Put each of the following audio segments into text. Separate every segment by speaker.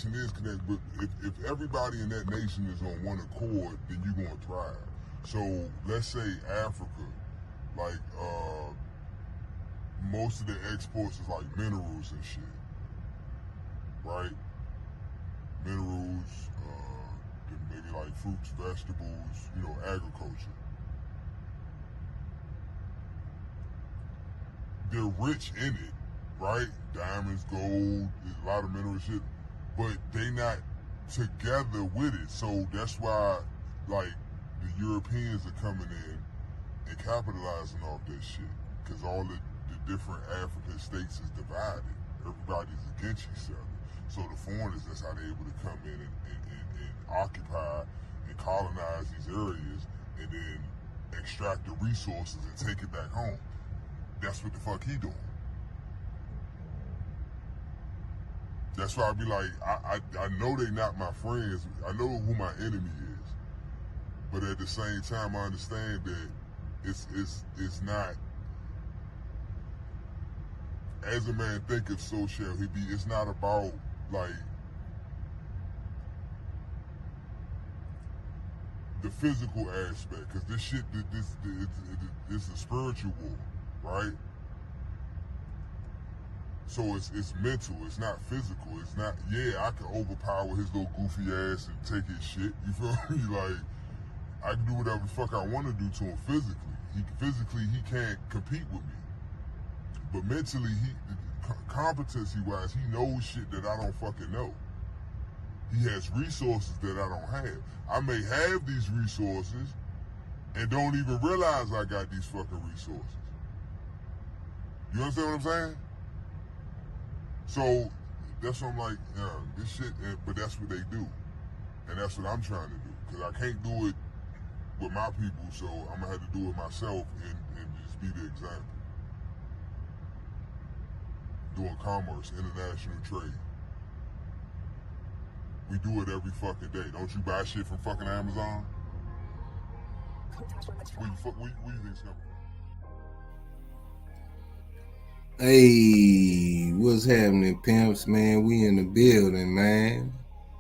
Speaker 1: nation is connected, but if everybody in that nation is on one accord, then you're gonna thrive. So let's say Africa, like most of the exports is like minerals and shit, right? Minerals, maybe like fruits, vegetables, agriculture. They're rich in it, right? Diamonds, gold, a lot of mineral shit, but they not together with it. So that's why, like, the Europeans are coming in and capitalizing off that shit, because all the different African states is divided. Everybody's against each other. So the foreigners, that's how they're able to come in and occupy and colonize these areas and then extract the resources and take it back home. That's what the fuck he doing. That's why I be like, I know they not my friends. I know who my enemy is. But at the same time, I understand that it's not, as a man thinketh, so shall he be. It's not about, like, the physical aspect, because this shit, it's a spiritual war, right? So it's mental, it's not physical. It's not, I can overpower his little goofy ass and take his shit, you feel me? Like, I can do whatever the fuck I want to do to him physically. He can't compete with me. But mentally, competency-wise, he knows shit that I don't fucking know. He has resources that I don't have. I may have these resources and don't even realize I got these fucking resources. You understand what I'm saying? So that's what I'm like, this shit, but that's what they do. And that's what I'm trying to do. Because I can't do it with my people, so I'm going to have to do it myself and just be the example. Doing commerce, international trade. We do it every fucking day. Don't you buy shit from fucking Amazon? What do you think's coming?
Speaker 2: Hey, what's happening, pimps, man? We in the building, man.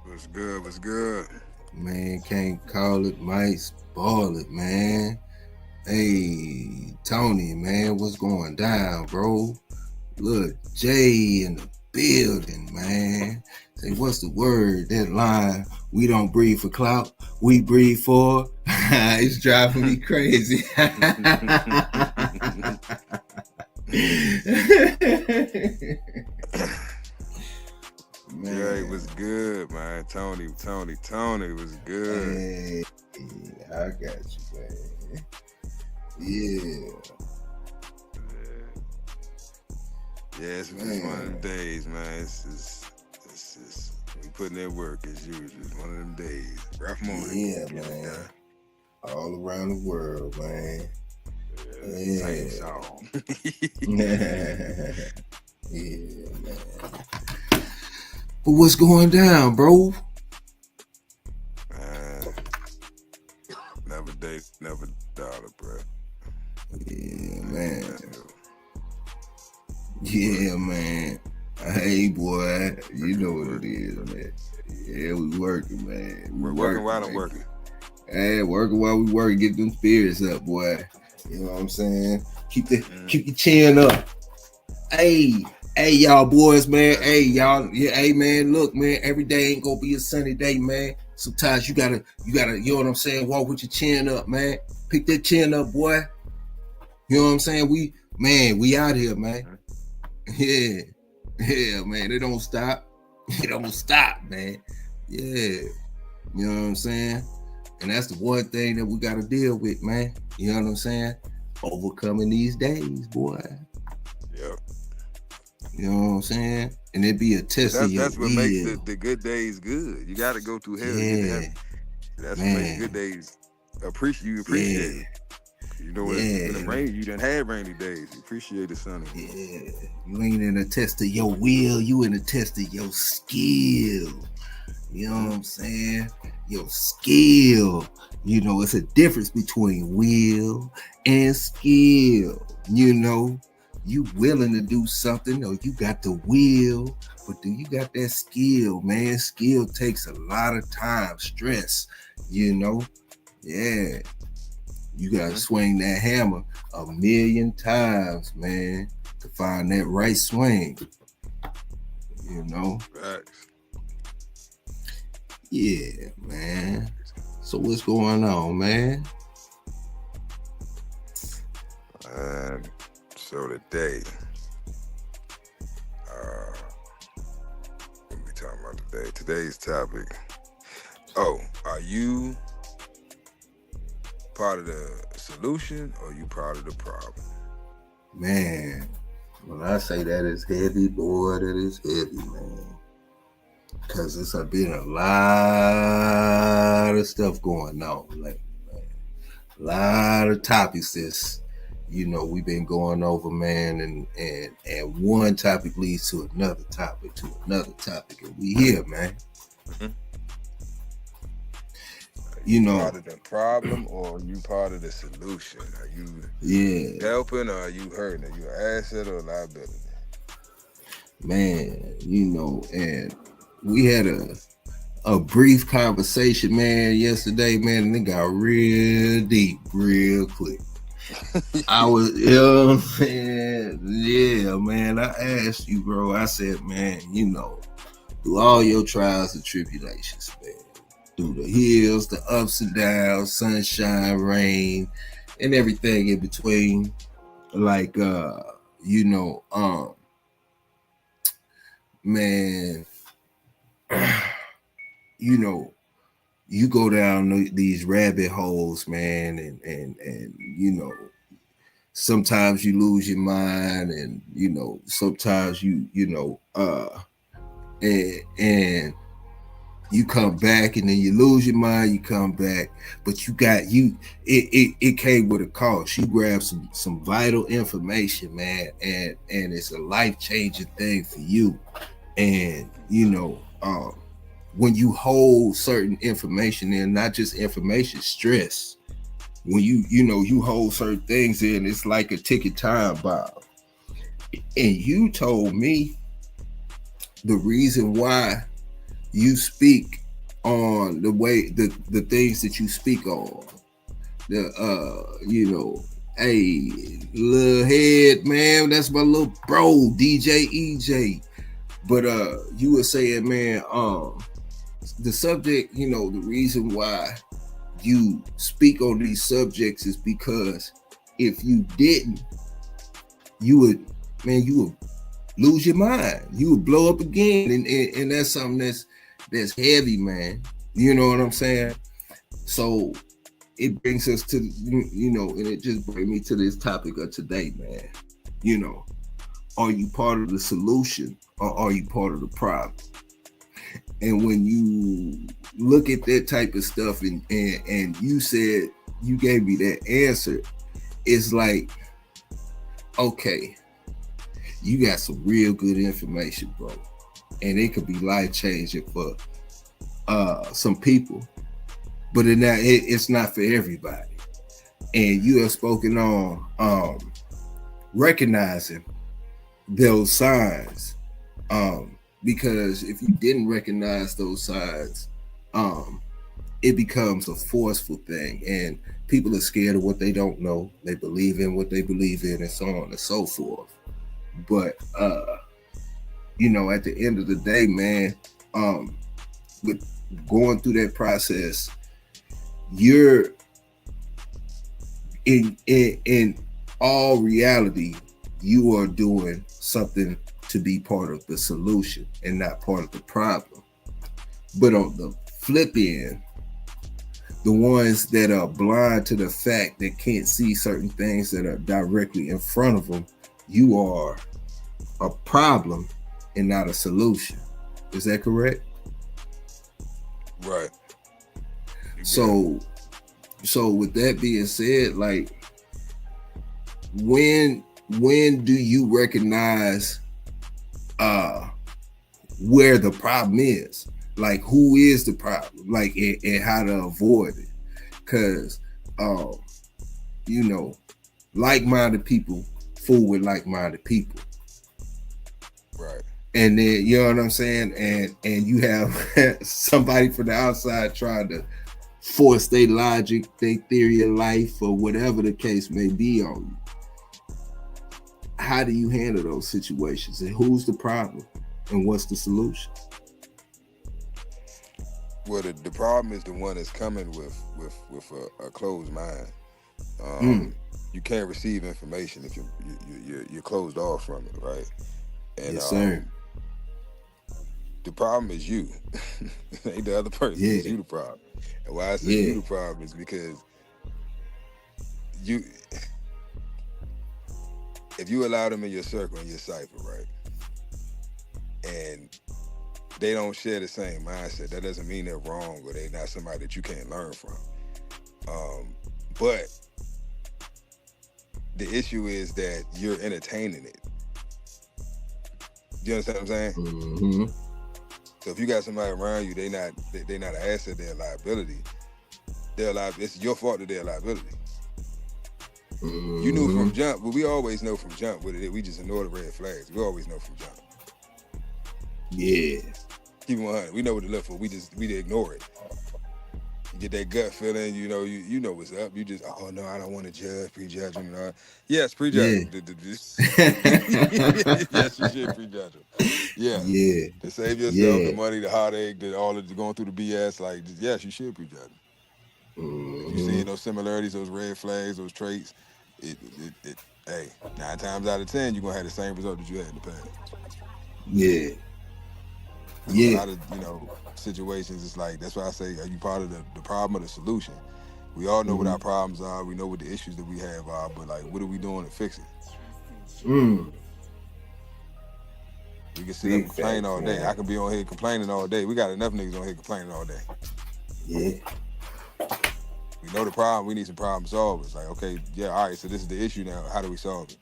Speaker 3: What's good? What's good?
Speaker 2: Man, can't call it, might spoil it, man. Hey, Tony, man, what's going down, bro? Look, Jay in the building, man. Say, what's the word? That line, we don't breathe for clout, we breathe for. It's driving me crazy.
Speaker 3: Man. Jay was good, man. Tony was good.
Speaker 2: Hey, I got you, man. Yeah,
Speaker 3: it's just one of them days, man. It's just we putting in work as usual. It's one of them days. Rough morning.
Speaker 2: Yeah, man. All around the world, man.
Speaker 3: Same song.
Speaker 2: Yeah, man. But what's going down, bro?
Speaker 3: Never date, never dollar, bro.
Speaker 2: Yeah, man. Yeah, man. Hey, boy, you know what it is, man. Yeah, we working, man.
Speaker 3: We're working while I'm working.
Speaker 2: Hey, working while we work, get them spirits up, boy. You know what I'm saying? Keep your chin up. Hey, y'all boys, man. Hey, y'all. Yeah, hey, man. Look, man. Every day ain't gonna be a sunny day, man. Sometimes you gotta. You know what I'm saying? Walk with your chin up, man. Pick that chin up, boy. You know what I'm saying? We out here, man. Yeah, man. They don't stop. They don't stop, man. Yeah. You know what I'm saying? And that's the one thing that we got to deal with, man. You know what I'm saying? Overcoming these days, boy.
Speaker 3: Yep.
Speaker 2: You know what I'm saying? And it be a test of your will.
Speaker 3: That's what makes the good days good. You got to go through hell.
Speaker 2: Yeah.
Speaker 3: That's what makes good days. Appreciate it. You know what? You done had rainy days. You appreciate the sunny.
Speaker 2: Yeah. You ain't in a test of your will. You in a test of your skill. You know what I'm saying? Your skill. You know, it's a difference between will and skill. You know, you willing to do something or you got the will, but do you got that skill, man? Skill takes a lot of time, stress, you know. Yeah. You gotta swing that hammer 1,000,000 times, man, to find that right swing. You know?
Speaker 3: Facts.
Speaker 2: Yeah, man. So what's going on, man?
Speaker 3: So today, what we talking about today? Today's topic. Oh, are you part of the solution or you part of the problem?
Speaker 2: Man, when I say that is heavy, boy, that is heavy, man. Because it's been a lot of stuff going on lately, man. A lot of topics that's, you know, we've been going over, man, and one topic leads to another topic, and we here, man.
Speaker 3: Mm-hmm.
Speaker 2: You know,
Speaker 3: part of the problem or are you part of the solution? Are you helping or are you hurting? Are you an asset or a liability?
Speaker 2: Man, you know, and we had a brief conversation, man, yesterday, man, and it got real deep real quick. I was, you know what I'm saying? Yeah, man, I asked you, bro, I said, man, you know, through all your trials and tribulations, man, through the hills, the ups and downs, sunshine, rain, and everything in between, like, you know, man, you know, you go down these rabbit holes, man, and you know, sometimes you lose your mind, and you know, sometimes you know, and you come back, and then you lose your mind, you come back, but you got it came with a cost. You grab some vital information, man, and it's a life-changing thing for you. And you know, when you hold certain information in, not just information, stress, when you know, you hold certain things in, it's like a ticking time bomb. And you told me the reason why you speak on the way, the things that you speak on, you know, hey, little head, man, that's my little bro, DJ EJ. But you were saying, man, the subject, you know, the reason why you speak on these subjects is because if you didn't, you would lose your mind. You would blow up again, and that's something that's heavy, man. You know what I'm saying? So it brings us to, you know, and it just brings me to this topic of today, man. You know, are you part of the solution or are you part of the problem? And when you look at that type of stuff, and you said, you gave me that answer, it's like, okay, you got some real good information, bro, and it could be life-changing for some people, but it's not for everybody. And you have spoken on recognizing those signs, because if you didn't recognize those signs, it becomes a forceful thing, and people are scared of what they don't know. They believe in what they believe in, and so on and so forth. But you know, at the end of the day, man, with going through that process, you're in all reality, you are doing something to be part of the solution and not part of the problem. But on the flip end, the ones that are blind to the fact, that can't see certain things that are directly in front of them, you are a problem and not a solution. Is that correct?
Speaker 3: Right.
Speaker 2: So with that being said, like, when do you recognize where the problem is? Like, who is the problem? Like, and how to avoid it? Because you know, like-minded people fool with like-minded people.
Speaker 3: Right.
Speaker 2: and then you know what I'm saying, and you have somebody from the outside trying to force their logic, their theory of life, or whatever the case may be on you. How do you handle those situations, and who's the problem, and what's the solution?
Speaker 3: Well, the problem is the one that's coming with a closed mind. You can't receive information if you're closed off from it, right? And
Speaker 2: yes, sir.
Speaker 3: The problem is you. Ain't the other person. It's you the problem. And why I say you the problem is because if you allow them in your circle, in your cipher, right, and they don't share the same mindset, that doesn't mean they're wrong or they're not somebody that you can't learn from. But the issue is that you're entertaining it. You understand what I'm saying?
Speaker 2: Mm-hmm.
Speaker 3: So if you got somebody around you, they're not an asset, they're a liability. It's your fault that they're a liability.
Speaker 2: Mm-hmm.
Speaker 3: You knew from jump, but we always know from jump what it is. We just ignore the red flags. We always know from jump.
Speaker 2: Yeah.
Speaker 3: Keep it 100. We know what to look for. We ignore it. You get that gut feeling, you know what's up. You just, oh no, I don't want to prejudge them. Yes, prejudge them. Yes, you should prejudge them. Yeah.
Speaker 2: Yeah.
Speaker 3: To save yourself the money, the heartache, all of going through the BS, like, yes, you should prejudge them.
Speaker 2: Mm-hmm.
Speaker 3: You seeing those similarities, those red flags, those traits, hey, 9 times out of 10, you're gonna have the same result that you had in the past.
Speaker 2: Yeah.
Speaker 3: A lot of, situations, it's like, that's why I say, are you part of the problem or the solution? We all know what our problems are. We know what the issues that we have are, but like, what are we doing to fix it?
Speaker 2: Mm.
Speaker 3: We can sit up and complain all day. I can be on here complaining all day. We got enough niggas on here complaining all day.
Speaker 2: Yeah.
Speaker 3: We know the problem. We need some problem solvers. Like, okay, yeah, all right, so this is the issue now. How do we solve it?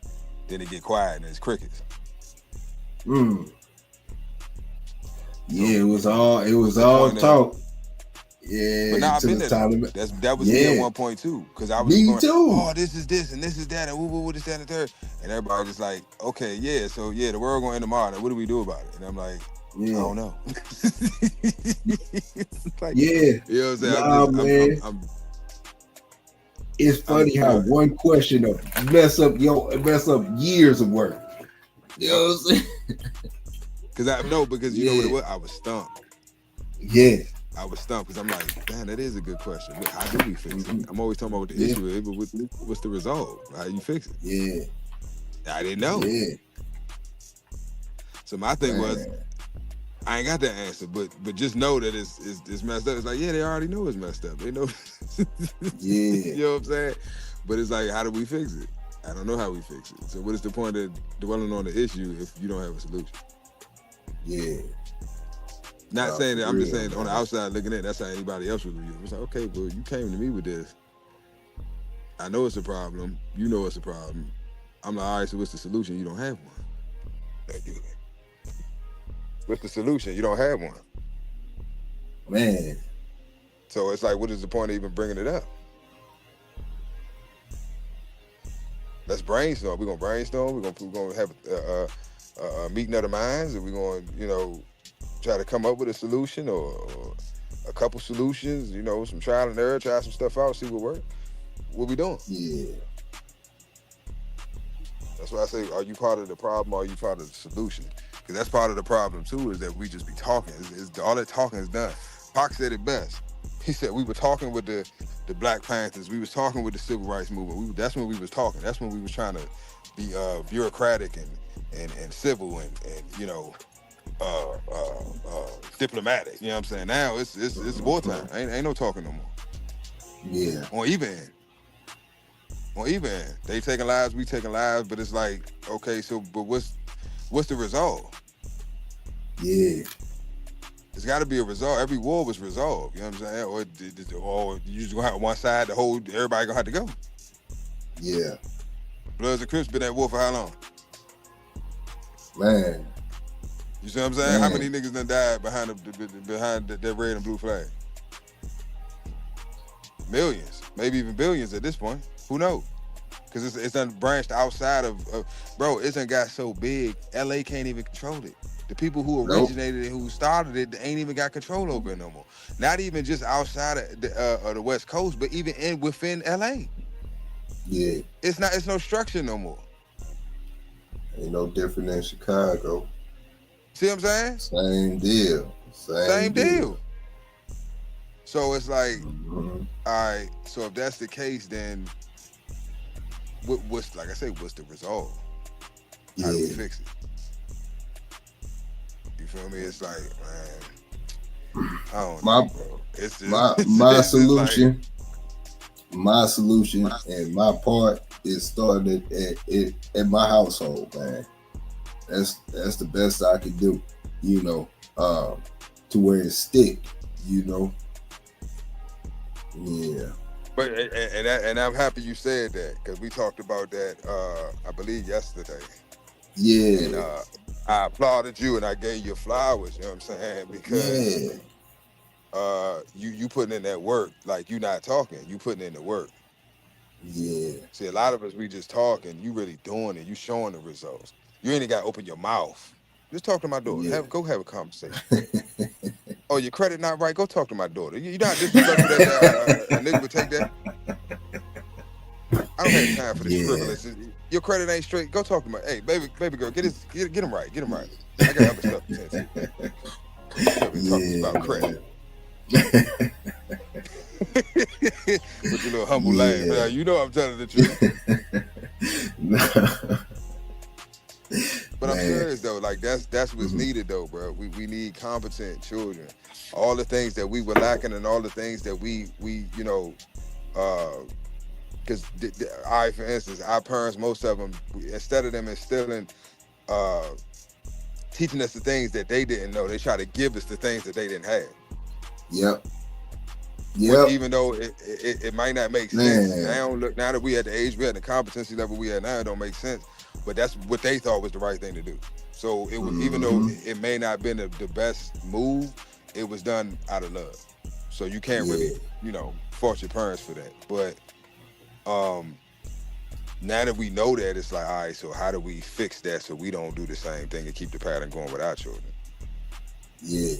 Speaker 3: Then it get quiet and it's crickets.
Speaker 2: Mm. Yeah, it was all talk. Yeah,
Speaker 3: but now I've been there. That was me at one point too, because I was going, oh, this is this and this is that and woo this that and the third, and everybody just like, okay, yeah, so yeah, the world gonna end tomorrow. Now what do we do about it? And I'm like, I don't know. Like, you know what I'm saying?
Speaker 2: It's funny how one question will mess up years of work. You know what I'm saying?
Speaker 3: Because you know what it was? I was stumped.
Speaker 2: Yeah.
Speaker 3: I was stumped because I'm like, man, that is a good question. How do we fix it? I'm always talking about what the issue is, but what's the result? How you fix it?
Speaker 2: Yeah.
Speaker 3: I didn't know.
Speaker 2: Yeah.
Speaker 3: So my thing was, I ain't got that answer, but just know that it's messed up. It's like, yeah, they already know it's messed up. They know.
Speaker 2: Yeah.
Speaker 3: You know what I'm saying? But it's like, how do we fix it? I don't know how we fix it. So what is the point of dwelling on the issue if you don't have a solution?
Speaker 2: Yeah.
Speaker 3: Not saying that, I'm just saying on the outside looking in, that's how anybody else would view it. It's like, okay, well, you came to me with this. I know it's a problem. You know it's a problem. I'm like, all right, so what's the solution? You don't have one. What's the solution? You don't have one.
Speaker 2: Man.
Speaker 3: So it's like, what is the point of even bringing it up? Let's brainstorm. We're going to brainstorm. We're going to have a meeting of the minds, and we're going to, try to come up with a solution or a couple solutions, some trial and error, try some stuff out, see what works. What we doing?
Speaker 2: Yeah.
Speaker 3: That's why I say, are you part of the problem or are you part of the solution? Because that's part of the problem too, is that we just be talking. All that talking is done. Pac said it best. He said we were talking with the Black Panthers. We was talking with the Civil Rights Movement. That's when we was talking. That's when we was trying to be bureaucratic and civil and diplomatic. You know what I'm saying? Now it's wartime. Ain't no talking no more.
Speaker 2: Yeah.
Speaker 3: On either end. They taking lives, we taking lives, but it's like, okay, so but what's the result?
Speaker 2: Yeah.
Speaker 3: There's got to be a result. Every war was resolved. You know what I'm saying? Or you just gonna have one side to hold. Everybody gonna have to go.
Speaker 2: Yeah.
Speaker 3: Bloods and Crips been at war for how long?
Speaker 2: Man.
Speaker 3: You see what I'm saying? Man. How many niggas done died behind that red and blue flag? Millions, maybe even billions at this point. Who knows? Because it's done branched outside of bro, it's done got so big, LA can't even control it. The people who originated it, who started it, they ain't even got control over it no more. Not even just outside of the West Coast, but even within LA.
Speaker 2: Yeah.
Speaker 3: It's no structure no more.
Speaker 2: Ain't no different than Chicago.
Speaker 3: See what I'm saying?
Speaker 2: Same deal.
Speaker 3: Same deal. So it's like,
Speaker 2: mm-hmm.
Speaker 3: All right, so if that's the case, then what's like I say, what's the resolve? How do we fix it? You feel me? It's like, man, I don't know, bro. It's just,
Speaker 2: my solution. My solution and my part is starting at my household, man. That's the best I can do, you know, to where it stick, you know. Yeah.
Speaker 3: But and I'm happy you said that, because we talked about that I believe yesterday.
Speaker 2: Yeah.
Speaker 3: And I applauded you and I gave you flowers, you know what I'm saying? Because you putting in that work, like you not talking, you putting in the work.
Speaker 2: Yeah.
Speaker 3: See, a lot of us, we just talking, you really doing it, you showing the results. You ain't got to open your mouth. Just talk to my daughter.
Speaker 2: Yeah.
Speaker 3: Go have a conversation. Oh, your credit not right? Go talk to my daughter. You not disrespectful that a nigga would take that? I don't have time for this frivolous. Your credit ain't straight. Go talk to my. Hey, baby girl, get him right. Get him right. I got other stuff to say to you. Talking about credit. With your little humble laugh. Yeah, you know I'm telling the truth. But I'm serious though, like that's what's needed though, bro. We need competent children. All the things that we were lacking and all the things that we you know, because for instance, our parents, most of them, instead of them instilling, teaching us the things that they didn't know, they try to give us the things that they didn't have.
Speaker 2: Yep.
Speaker 3: Even though it might not make sense now. Look, now that we at the age, we at the competency level we at now, it don't make sense. But that's what they thought was the right thing to do. So it was, even though it may not have been the best move, it was done out of love. So you can't really, you know, fault your parents for that. But now that we know that, it's like, all right, so how do we fix that so we don't do the same thing and keep the pattern going with our children?
Speaker 2: Yeah.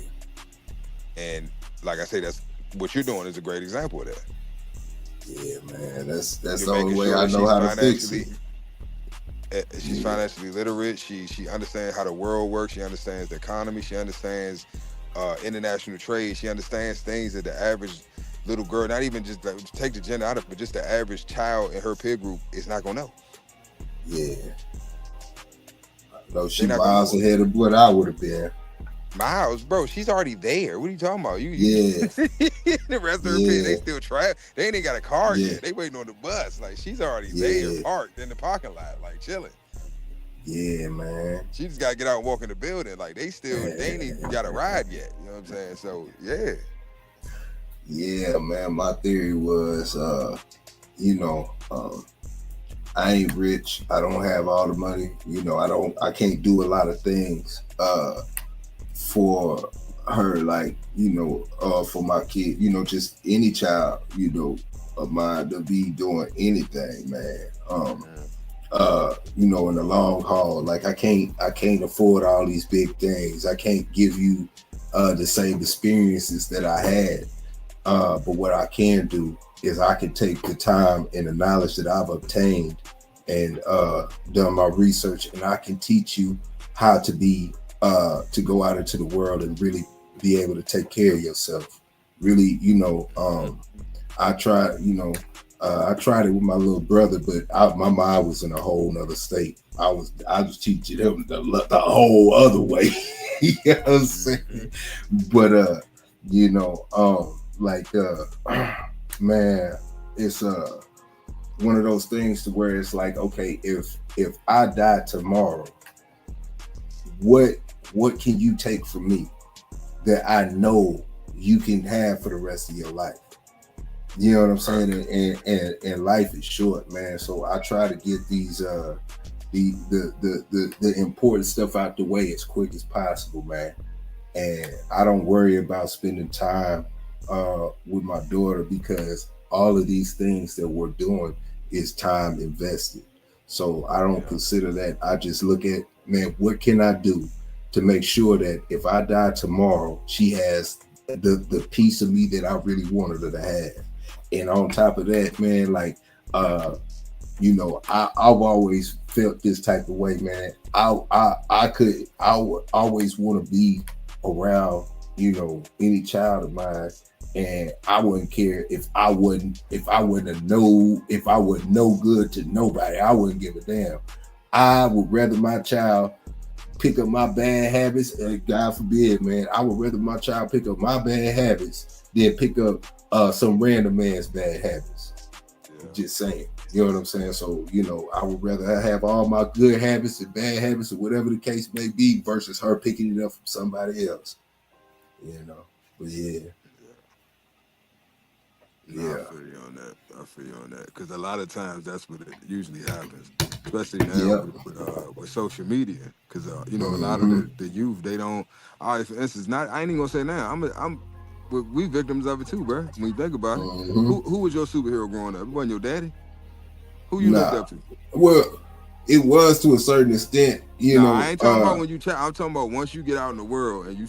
Speaker 3: And like I say, that's what you're doing is a great example of that.
Speaker 2: Yeah, man. That's the only way I know how to fix it.
Speaker 3: She's financially literate. She understands how the world works. She understands the economy. She understands international trade. She understands things that the average little girl, not even just take the gender out of it, but just the average child in her peer group is not gonna know.
Speaker 2: Yeah. No, she miles ahead of what I would have been.
Speaker 3: Miles, bro, she's already there. What are you talking about? The rest of her kids, they still try. They ain't got a car yet. They waiting on the bus. Like, she's already there, parked in the parking lot, like chilling.
Speaker 2: Yeah, man.
Speaker 3: She just gotta get out and walk in the building. Like, they ain't even got a ride yet. You know what I'm saying? So yeah.
Speaker 2: Yeah, man. My theory was, you know, I ain't rich. I don't have all the money. You know, I can't do a lot of things for her, like, you know, for my kid, you know, just any child, you know, of mine to be doing anything, man. You know, in the long haul, like I can't afford all these big things. I can't give you the same experiences that I had. But what I can do is I can take the time and the knowledge that I've obtained and done my research, and I can teach you how to be to go out into the world and really be able to take care of yourself. Really, you know, I tried it with my little brother, but my mind was in a whole nother state. I was teaching him the whole other way. You know what I'm saying? But you know, man, it's one of those things to where it's like, okay, if I die tomorrow, what can you take from me that I know you can have for the rest of your life? You know what I'm saying? And life is short, man. So I try to get these the important stuff out the way as quick as possible, man. And I don't worry about spending time with my daughter, because all of these things that we're doing is time invested. So I don't consider that. I just look at, man, what can I do to make sure that if I die tomorrow, she has the piece of me that I really wanted her to have. And on top of that, man, like you know, I've always felt this type of way, man. I would always want to be around, you know, any child of mine, and I wouldn't care if I wasn't no good to nobody. I wouldn't give a damn. I would rather my child pick up my bad habits, and God forbid, man, I would rather my child pick up my bad habits than pick up some random man's bad habits. Yeah. Just saying. You know what I'm saying? So, you know, I would rather have all my good habits and bad habits or whatever the case may be versus her picking it up from somebody else. You know, but yeah.
Speaker 3: No, I feel you on that. Because a lot of times that's what it usually happens, especially now with social media. Because you know, a lot of the youth, they don't. All right, for instance, I ain't even gonna say now. We victims of it too, bro. When you think about it, who was your superhero growing up? It wasn't your daddy. Who you looked up to?
Speaker 2: Well, it was to a certain extent, you know.
Speaker 3: I ain't talking about when you I'm talking about once you get out in the world and you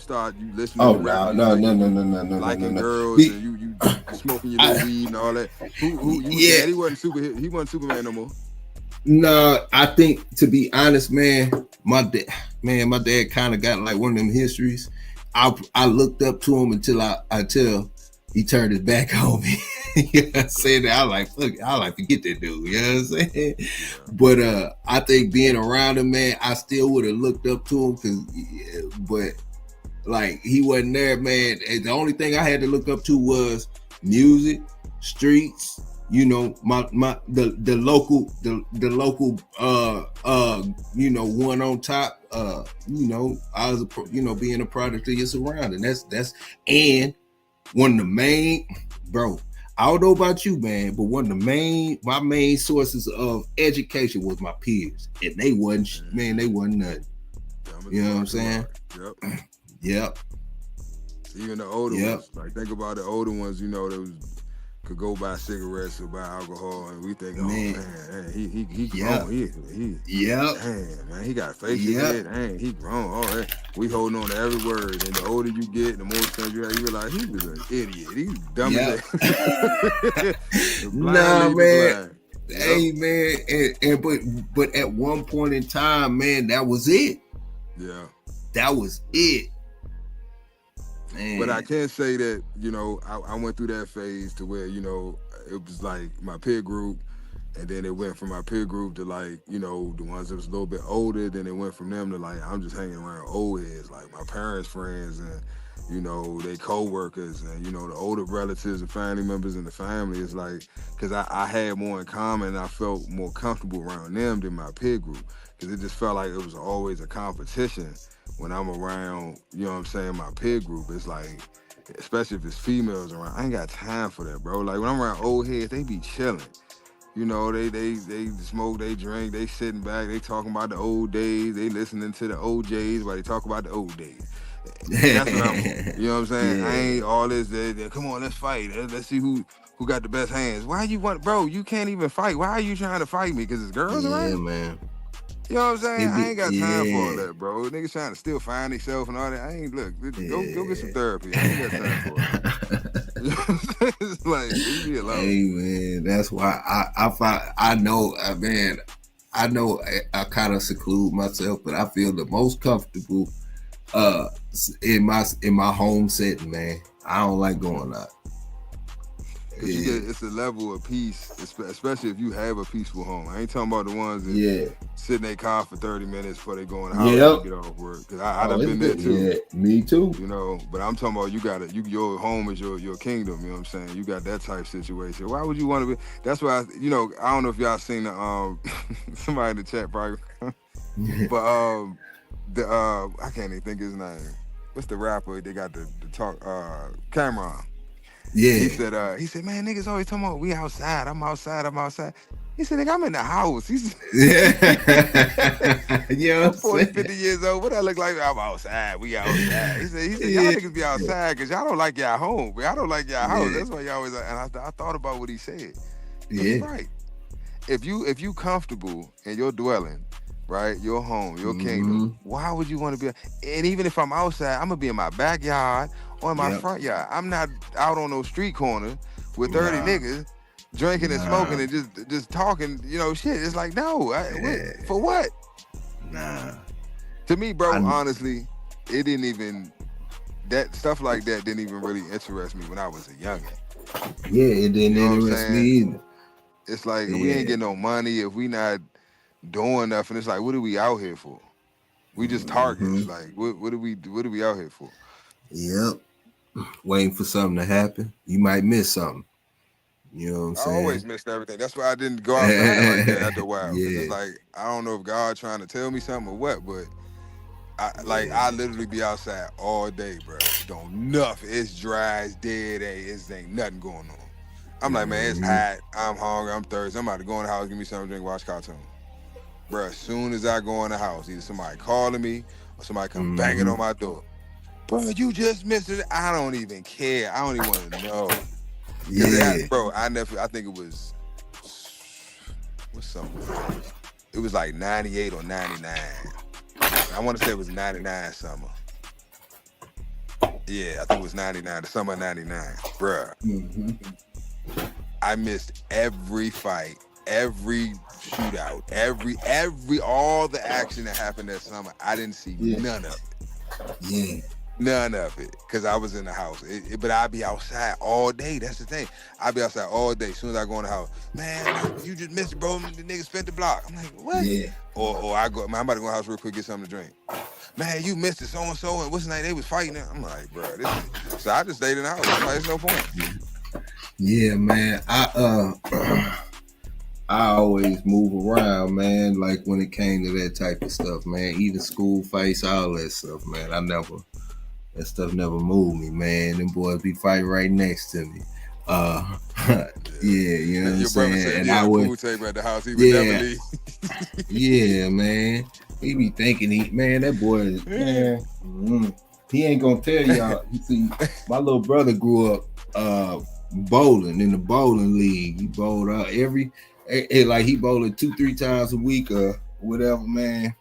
Speaker 3: listening
Speaker 2: to
Speaker 3: rap.
Speaker 2: No.
Speaker 3: Liking girls and you smoking your little weed and all that. Who daddy wasn't he wasn't Superman no more.
Speaker 2: No, I think, to be honest, man, my dad kind of got like one of them histories. I looked up to him until he turned his back on me. You know what I'm saying? I like forget that dude. You know what I'm saying? But I think being around him, man, I still would have looked up to him but like he wasn't there, man. And the only thing I had to look up to was music, streets. You know, the local you know, one on top. You know, I was being a product of your surrounding. That's and one of the main, bro. I don't know about you, man, but my main sources of education was my peers, and they wasn't nothing. You know what I'm saying? Yep.
Speaker 3: Even the older ones, like think about the older ones. You know, that could go buy cigarettes or buy alcohol, and we think, man, he grown. Man, he got face in it. Man, he grown. All right, we holding on to every word, and the older you get, the more sense you have. You realize he was an idiot. He's dumb as that.
Speaker 2: Nah, man. Hey, man, but at one point in time, man, that was it.
Speaker 3: Yeah,
Speaker 2: that was it. Man.
Speaker 3: But I can say that, you know, I went through that phase to where, you know, it was like my peer group, and then it went from my peer group to like, you know, the ones that was a little bit older, then it went from them to like, I'm just hanging around old heads, like my parents' friends and, you know, they co-workers and, you know, the older relatives and family members in the family. It's like, because I had more in common and I felt more comfortable around them than my peer group, because it just felt like it was always a competition. When I'm around, you know what I'm saying, my peer group, it's like, especially if it's females around, I ain't got time for that, bro. Like when I'm around old heads, they be chilling. You know, they smoke, they drink, they sitting back, they talking about the old days, they listening to the OJs while they talk about the old days. That's what I'm on. You know what I'm saying? Yeah. I ain't all this, come on, let's fight. Let's see who got the best hands. Why you want, bro, you can't even fight. Why are you trying to fight me? Because it's girls around?
Speaker 2: Yeah, man.
Speaker 3: You know what I'm saying? I ain't got time for all that, bro. Niggas trying to still find themselves and all that. I ain't, look, go get some therapy. I ain't got time for it. You know what I'm saying? It's like, leave me alone.
Speaker 2: Hey, man, that's why I know I kind of seclude myself, but I feel the most comfortable in my home setting, man. I don't like going out.
Speaker 3: It's a level of peace, especially if you have a peaceful home. I ain't talking about the ones that sit in their car for 30 minutes before they go in the house to get off work. Because I done been there too.
Speaker 2: Yeah, me too.
Speaker 3: You know, but I'm talking about your home is your kingdom. You know what I'm saying? You got that type situation. Why would you want to be? That's why I don't know if y'all seen the somebody in the chat probably, but I can't even think his name. What's the rapper? They got the talk Cameron.
Speaker 2: Yeah.
Speaker 3: He said, man, niggas always talking about we outside. I'm outside. He said, nigga, I'm in the house. He said,
Speaker 2: yeah.
Speaker 3: I'm 40, 50 years old. What I look like? I'm outside. We outside. He said, y'all niggas be outside because y'all don't like y'all home. Y'all don't like y'all house. That's why y'all always. And I thought about what he said. He's right. If you comfortable in your dwelling, right? Your home, your kingdom. Why would you want to be? And even if I'm outside, I'm gonna be in my backyard or in my front yard. I'm not out on no street corner with 30 niggas drinking and smoking and just talking, shit. It's like, no, for what?
Speaker 2: Nah.
Speaker 3: To me, bro, honestly, it didn't even, that stuff like that didn't even really interest me when I was a youngin'.
Speaker 2: Yeah, it didn't interest me either.
Speaker 3: It's like, we ain't getting no money if we not doing nothing. It's like, what are we out here for? We just targets. Like, what are we out here for?
Speaker 2: Yep. Waiting for something to happen. You might miss something. You know what I'm saying?
Speaker 3: I always missed everything. That's why I didn't go outside like that after a while. It's like, I don't know if God trying to tell me something or what, but I literally be outside all day, bro. Don't nothing. It's dry, it's dead, ain't nothing going on. I'm like, man, it's hot. I'm hungry. I'm thirsty. I'm about to go in the house, give me something to drink, watch cartoon. Bro, as soon as I go in the house, either somebody calling me or somebody come banging on my door. Bro, you just missed it. I don't even care. I don't even want to know. Bro, I think it was, what's something? It was like 98 or 99. I want to say it was 99 summer. Yeah, I think it was 99, the summer of 99. Bruh. I missed every fight, every shootout, all the action that happened that summer. I didn't see none of it. None of it, because I was in the house. But I'd be outside all day. That's the thing. I'd be outside all day. As soon as I go in the house, man, you just missed it, bro. The nigga spent the block. I'm like, what? Yeah. Or I go, man, I'm about to go in the house real quick, get something to drink. Man, you missed it, so-and-so, and what's the name? They was fighting. I'm like, bro, so I just stayed in the house. I'm like, there's no point.
Speaker 2: Yeah, man. I always move around, man, like when it came to that type of stuff, man. Even school fights, all that stuff, man. That stuff never moved me, man. Them boys be fighting right next to me. You know what I'm saying?
Speaker 3: Said,
Speaker 2: and I would
Speaker 3: food table at the house. He would never leave.
Speaker 2: Yeah, man. He be thinking man, that boy, man, he ain't gonna tell y'all. You see, my little brother grew up bowling in the bowling league. He bowled out like he bowled 2-3 times a week or whatever, man.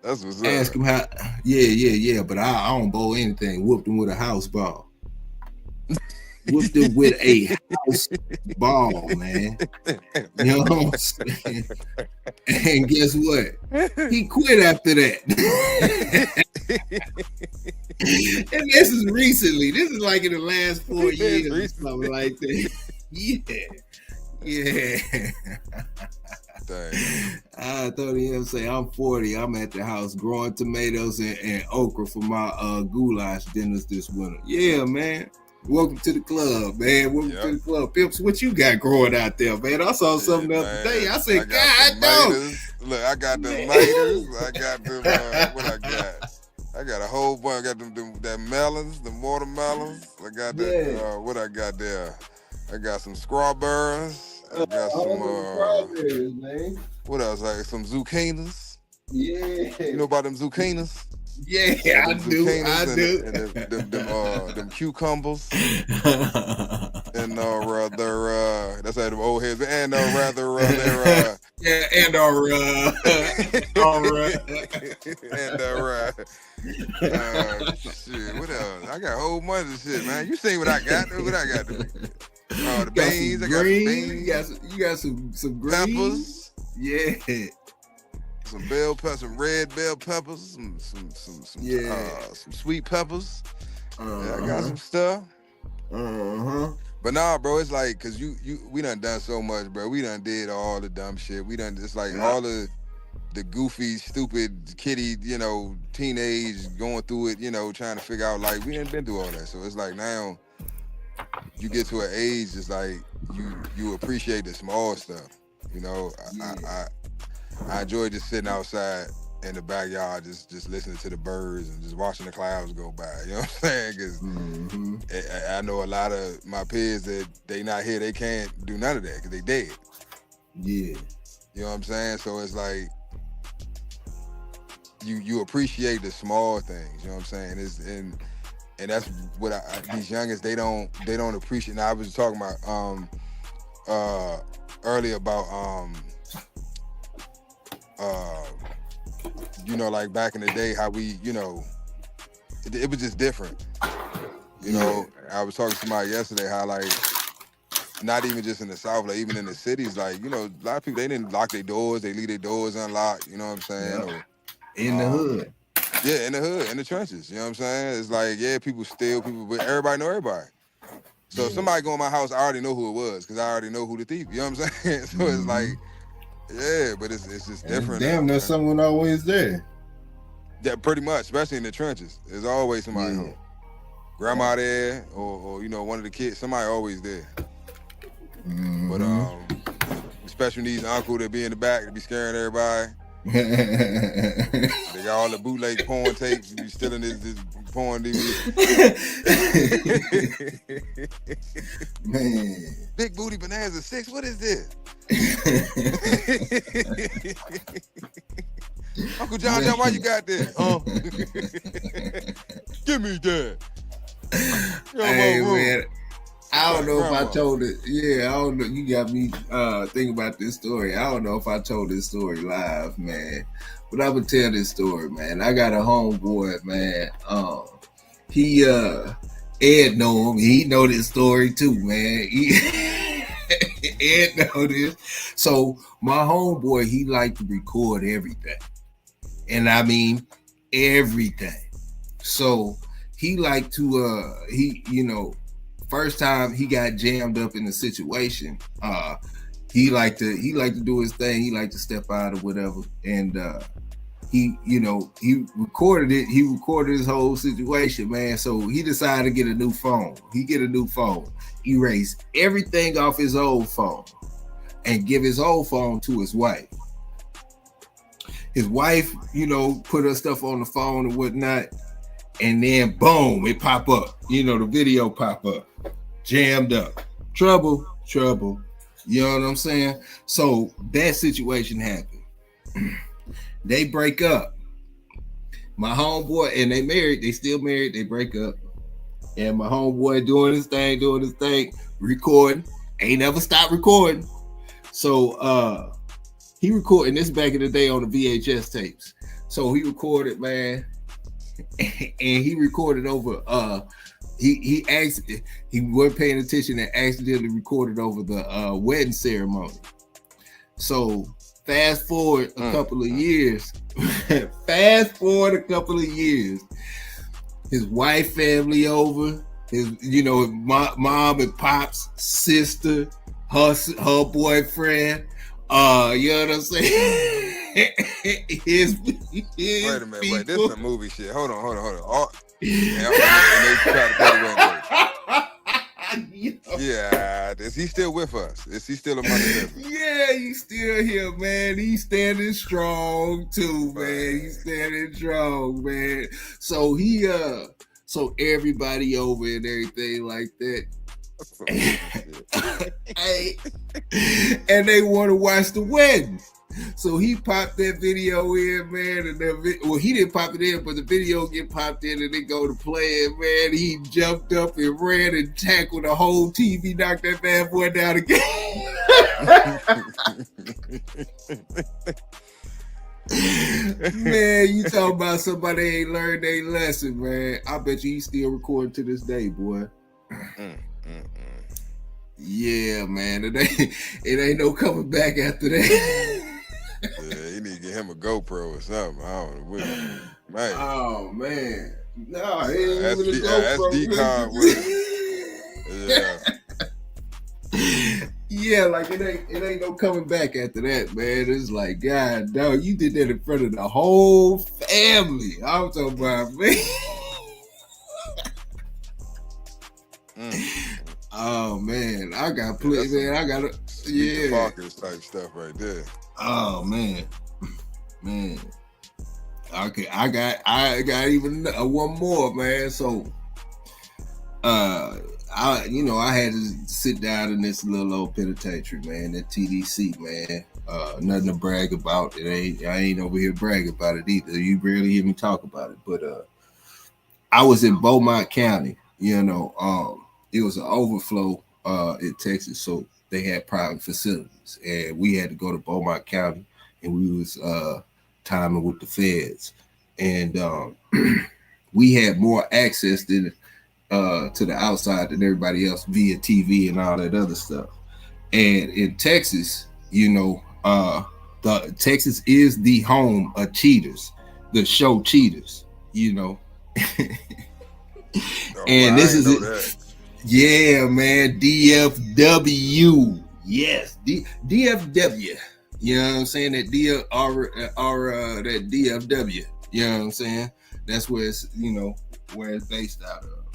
Speaker 3: That's what's up.
Speaker 2: Ask him how. Yeah. But I don't bowl anything. Whooped him with a house ball. Whooped him with a house ball, man. You know what I'm saying? And guess what? He quit after that. And this is recently. This is like in the last 4 years or something like that. Yeah. I thought he'd say, I'm 40. I'm at the house growing tomatoes and okra for my goulash dinners this winter. Yeah, man. Welcome to the club, man. Welcome to the club. Pimps, what you got growing out there, man? I saw something the other day. I said, God, no.
Speaker 3: Look, I got the tomatoes. I got them, what I got? I got a whole bunch. I got them melons, the watermelons. I got that, what I got there? I got some strawberries. I got some,
Speaker 2: man.
Speaker 3: What else? Like some zucchinis.
Speaker 2: Yeah.
Speaker 3: You know about them zucchinis?
Speaker 2: Yeah, I do.
Speaker 3: And them cucumbers. And rather, that's how them old heads. And rather, they're
Speaker 2: and
Speaker 3: shit. What else? I got a whole bunch of shit, man. You see what I got? What I got? The beans. I got some beans.
Speaker 2: You got some greens.
Speaker 3: Peppers.
Speaker 2: Yeah.
Speaker 3: Some bell peppers, some red bell peppers, some sweet peppers. Yeah, I got some stuff. But nah, bro, it's like, cause we done so much, bro. We done did all the dumb shit. We done just like all the goofy, stupid kitty, teenage going through it, trying to figure out life. We ain't been through all that. So it's like now you get to an age, it's like you appreciate the small stuff. I enjoy just sitting outside in the backyard, just listening to the birds and just watching the clouds go by. You know what I'm saying? Because I know a lot of my peers that they not here, they can't do none of that because they dead.
Speaker 2: Yeah.
Speaker 3: You know what I'm saying? So it's like you appreciate the small things. You know what I'm saying? And that's what these youngins they don't appreciate. Now I was talking about earlier about You know, like back in the day, how we, you know, it was just different. You know, I was talking to somebody yesterday how like not even just in the South, like even in the cities, like, you know, a lot of people, they didn't lock their doors, they leave their doors unlocked, you know what I'm saying?
Speaker 2: Yeah.
Speaker 3: Or
Speaker 2: In the hood.
Speaker 3: yeah, in the hood, in the trenches, you know what I'm saying? It's like, yeah, people steal, but everybody know everybody. So if somebody go in my house, I already know who it was because I already know who the thief, you know what I'm saying? So it's like, yeah, but it's just different.
Speaker 2: Damn, there's someone always there.
Speaker 3: Yeah, pretty much, especially in the trenches. There's always somebody home. Grandma there, or you know, one of the kids, somebody always there. But special needs uncle that be in the back to be scaring everybody. They got all the bootleg porn tapes. You stealing this porn DVD.
Speaker 2: Man.
Speaker 3: Big Booty Bonanza 6. What is this? Uncle John, why you got this? Give me that.
Speaker 2: Hey man, I don't know if I told it. Yeah, I don't know. You got me thinking about this story. I don't know if I told this story live, man. But I would tell this story, man. I got a homeboy, man. He Ed know him. He know this story too, man. Ed know this. So my homeboy, he like to record everything. And I mean everything. So he like to you know, first time he got jammed up in a situation, he like to do his thing. He like to step out or whatever. And he, you know, he recorded it. He recorded his whole situation, man. So he decided to get a new phone. He get a new phone, erase everything off his old phone and give his old phone to his wife. His wife, you know, put her stuff on the phone and whatnot. And then boom, it pop up. You know, the video pop up. Jammed up. Trouble. You know what I'm saying? So that situation happened. They break up. My homeboy, and they married, they still married, they break up. And my homeboy doing his thing, recording. Ain't never stopped recording. So he recording this back in the day on the VHS tapes. So he recorded, man. And he recorded over he wasn't paying attention and accidentally recorded over the wedding ceremony. So fast forward a couple of years, his wife family over, his, you know, mom and pop's sister, her boyfriend, you know what I'm saying? His
Speaker 3: wait a minute,
Speaker 2: people.
Speaker 3: wait, this is some movie shit. Hold on. Yeah, is he still with us? Is he still a money?
Speaker 2: Yeah, he's still here, man. He's standing strong too, man. He's standing strong, man. So he so everybody over and everything like that. Hey, and they want to watch the wedding. So he popped that video in, man, and he didn't pop it in, but the video get popped in and they go to play it, man. He jumped up and ran and tackled the whole TV, knocked that bad boy down again. Man, you talking about somebody ain't learned their lesson, man. I bet you he's still recording to this day, boy. Yeah, man. It ain't no coming back after that.
Speaker 3: Yeah, you need to get him a GoPro or something. I don't know. Man.
Speaker 2: Oh man. No, it ain't
Speaker 3: SD,
Speaker 2: even a GoPro.
Speaker 3: SD card with it.
Speaker 2: Yeah, like it ain't no coming back after that, man. It's like, God, dog, you did that in front of the whole family. I'm talking about, man. Oh man, I got plenty, man. I got
Speaker 3: Parker's type stuff right there.
Speaker 2: Oh man. Okay, I got even one more, man. So, I had to sit down in this little old penitentiary, man. That TDC, man. Nothing to brag about. I ain't over here bragging about it either. You barely hear me talk about it. But I was in Beaumont County. You know, it was an overflow in Texas, so they had private facilities, and we had to go to Beaumont County and we was timing with the feds, and we had more access to the outside than everybody else via TV and all that other stuff. And in Texas, you know, the Texas is the home of Cheaters, the show Cheaters, you know. And this is it. Yeah, man, DFW. Yes, DFW. You know what I'm saying? That that DFW. You know what I'm saying? That's where it's, you know, where it's based out of.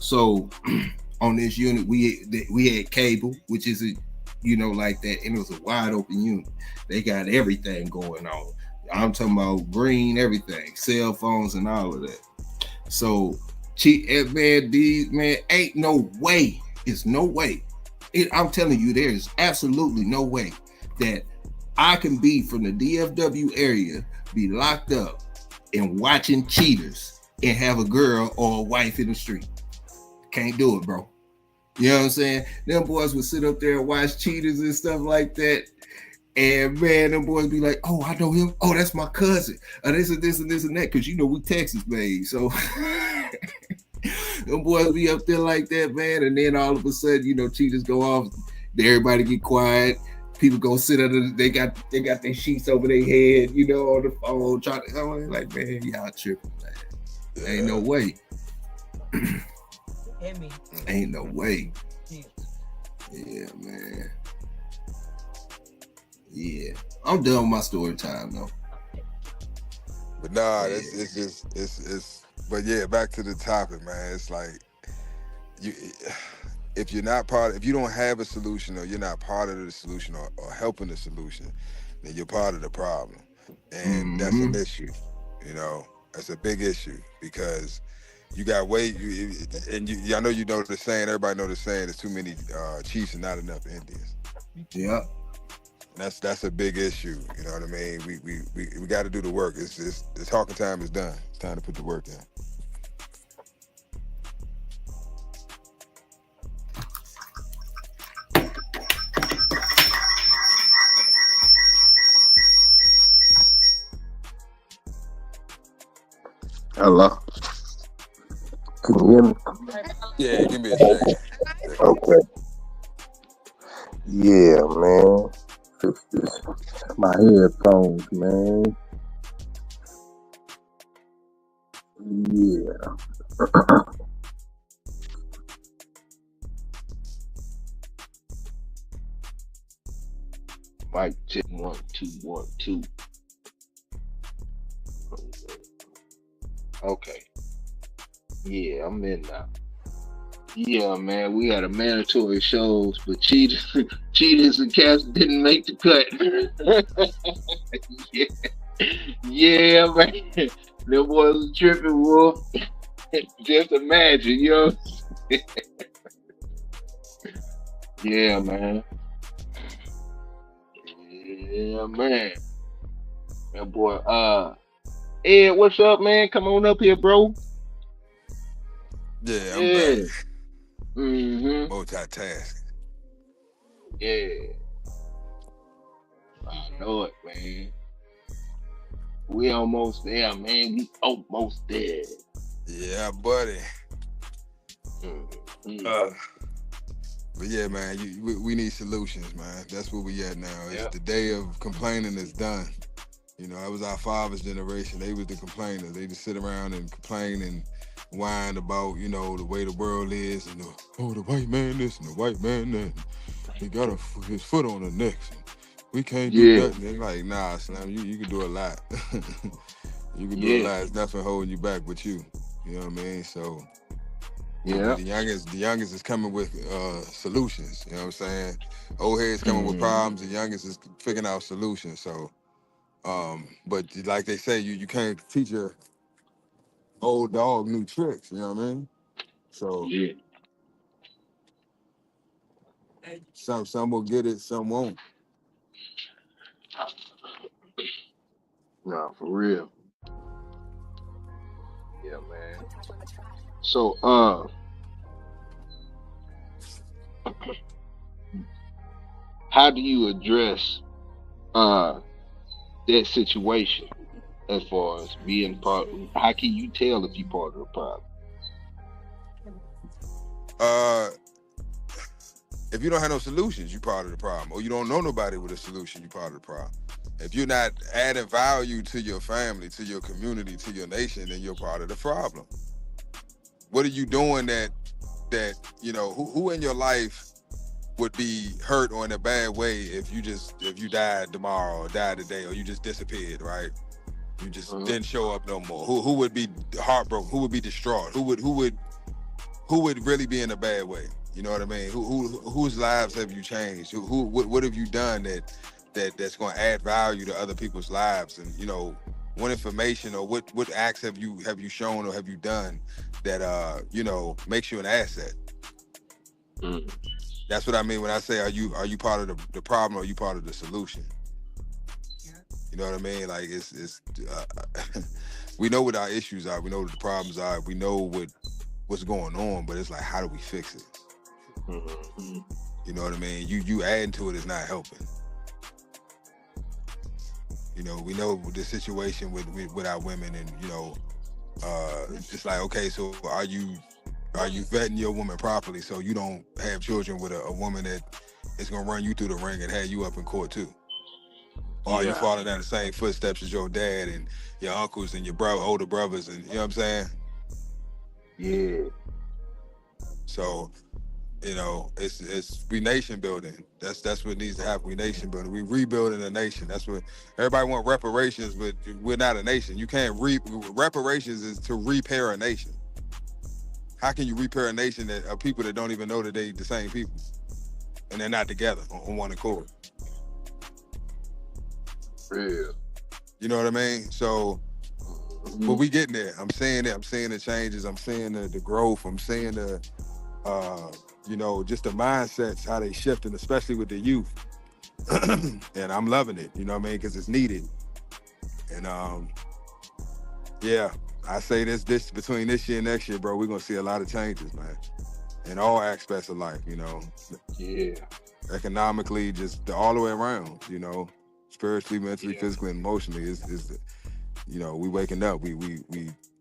Speaker 2: So on this unit, we had cable, which is a, you know, like that, and it was a wide open unit. They got everything going on. I'm talking about green, everything, cell phones and all of that. So man, ain't no way. It's no way. I'm telling you, there is absolutely no way that I can be from the DFW area, be locked up and watching Cheaters and have a girl or a wife in the street. Can't do it, bro. You know what I'm saying? Them boys would sit up there and watch Cheaters and stuff like that. And man, them boys be like, oh, I know him. Oh, that's my cousin. This and this and this and that. Because, you know, we Texas, baby. So them boys be up there like that, man. And then all of a sudden, you know, Cheaters go off. Everybody get quiet. People go sit under. They got their sheets over their head, you know, on the phone. Trying to, I'm like, man, y'all tripping, man. Yeah. Ain't no way. Ain't no way. Yeah, man. Yeah, I'm done with my story time though.
Speaker 3: But nah, yeah. it's. But yeah, back to the topic, man. It's like if you don't have a solution, or you're not part of the solution, or helping the solution, then you're part of the problem, and that's an issue. You know, that's a big issue because you got I know you know the saying. Everybody know the saying. There's too many chiefs and not enough Indians.
Speaker 2: Yeah.
Speaker 3: That's a big issue, you know what I mean? We got to do the work. The talking time is done. It's time to put the work in.
Speaker 4: Hello. Can you hear me?
Speaker 3: Yeah, give me a second.
Speaker 4: Okay. Yeah, man. My headphones, man. Yeah.
Speaker 2: Mic check 1 2 1 2. Okay. Yeah, I'm in now. Yeah, man, we had a mandatory shows, but Cheaters and Cats didn't make the cut. Yeah, man. Them boys was tripping, Wolf. Just imagine, yo. Yeah, man. Yeah, man. That boy, Ed, what's up, man? Come on up here, bro.
Speaker 3: Yeah, I'm back.
Speaker 2: Multitasking. Yeah. I know it, man. We almost there, man. We almost there.
Speaker 3: Yeah, buddy. But yeah, man, we need solutions, man. That's where we at now. It's the day of complaining is done. You know, that was our father's generation. They was the complainers. They just sit around and complain and whine about, you know, the way the world is, and the white man this and the white man that. He got his foot on the neck. We can't do that. They're like, nah, Slam, you can do a lot. You can do a lot. There's nothing holding you back but you. You know what I mean? So the youngest is coming with solutions. You know what I'm saying? Old heads coming with problems. The youngest is figuring out solutions. So, but like they say, you can't teach a old dog new tricks. You know what I mean? So some will get it, some won't.
Speaker 2: Nah, for real. Yeah, man. So, how do you address that situation as far as being part? How can you tell if you part of the problem?
Speaker 3: If you don't have no solutions, you part of the problem. Or you don't know nobody with a solution, you part of the problem. If you're not adding value to your family, to your community, to your nation, then you're part of the problem. What are you doing that you know, who in your life would be hurt or in a bad way if you died tomorrow or died today or you just disappeared, right? You just didn't show up no more. Who would be heartbroken? Who would be distraught? Who would really be in a bad way? You know what I mean? Whose lives have you changed? What have you done that's going to add value to other people's lives? And you know, what information or what acts have you shown or have you done that you know, makes you an asset? That's what I mean when I say are you part of the problem or are you part of the solution? You know what I mean? Like it's we know what our issues are, we know what the problems are, we know what's going on, but it's like, how do we fix it? You know what I mean? You adding to it is not helping. You know, we know the situation with our women, and you know, it's like, okay, so are you vetting your woman properly so you don't have children with a woman that is gonna run you through the ring and have you up in court too? Or are you following down the same footsteps as your dad and your uncles and your older brothers, and you know what I'm saying?
Speaker 2: Yeah. So,
Speaker 3: you know, it's we nation building. That's what needs to happen. We nation building. We rebuilding a nation. That's what everybody want reparations, but we're not a nation. You can't reparations is to repair a nation. How can you repair a nation that of people that don't even know that they the same people and they're not together on one accord?
Speaker 2: Real.
Speaker 3: You know what I mean? So, but we getting there. I'm seeing it. I'm seeing the changes. I'm seeing the growth. I'm seeing the you know, just the mindsets, how they shifting, especially with the youth. And I'm loving it, you know what I mean? Because it's needed. And yeah, I say this between this year and next year, bro, we're gonna see a lot of changes, man. In all aspects of life, you know. Yeah. Economically, just all the way around, you know. Spiritually, mentally, physically, and emotionally. Is you know, we waking up, we're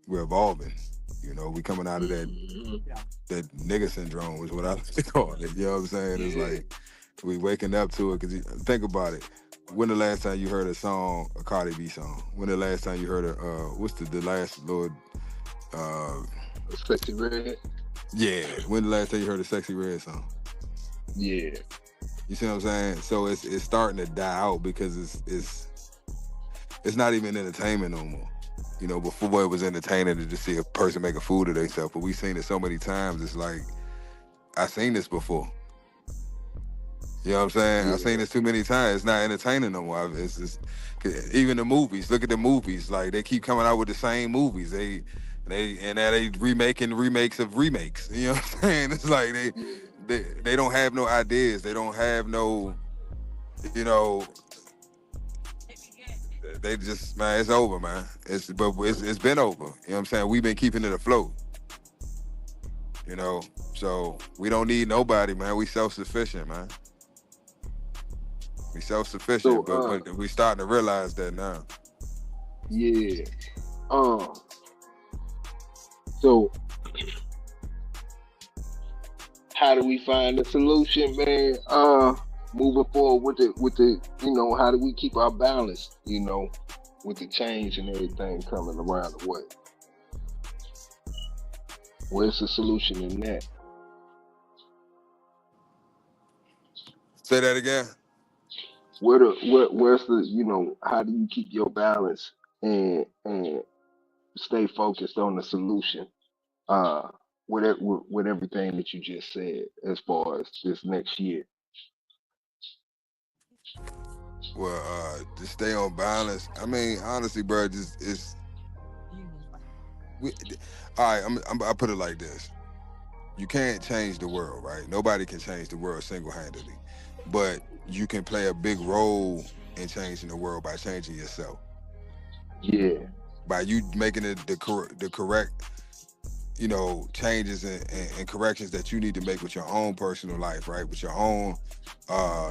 Speaker 3: evolving. You know, we coming out of that nigga syndrome is what I like to call it. You know what I'm saying? It's like we waking up to it, because think about it. When the last time you heard a song, a Cardi B song? When the last time you heard what's the last Lord
Speaker 2: Sexy Red?
Speaker 3: Yeah. When the last time you heard a Sexy Red song?
Speaker 2: Yeah.
Speaker 3: You see what I'm saying? So it's starting to die out because it's not even entertainment no more. You know, before it was entertaining to just see a person make a fool of themselves, but we've seen it so many times. It's like, I've seen this before. You know what I'm saying? I've seen this too many times. It's not entertaining no more. It's just, even the movies. Look at the movies. Like, they keep coming out with the same movies. They remaking remakes of remakes. You know what I'm saying? It's like they don't have no ideas. They don't have no, you know. They just, man, it's over, man. It's been over. You know what I'm saying? We've been keeping it afloat. You know, so we don't need nobody, man. We self-sufficient, man. We self-sufficient, but we starting to realize that now.
Speaker 2: Yeah. So how do we find a solution, man? Moving forward with the you know, how do we keep our balance, you know, with the change and everything coming around the way? Where's the solution in that?
Speaker 3: Say that again.
Speaker 2: Where's the, you know, how do you keep your balance and stay focused on the solution? With everything that you just said as far as this next year.
Speaker 3: Well, to stay on balance, I mean, honestly, bro, all right, I'll put it like this. You can't change the world, right? Nobody can change the world single-handedly. But you can play a big role in changing the world by changing yourself.
Speaker 2: Yeah.
Speaker 3: By you making it the correct you know, changes and corrections that you need to make with your own personal life, right? With your own,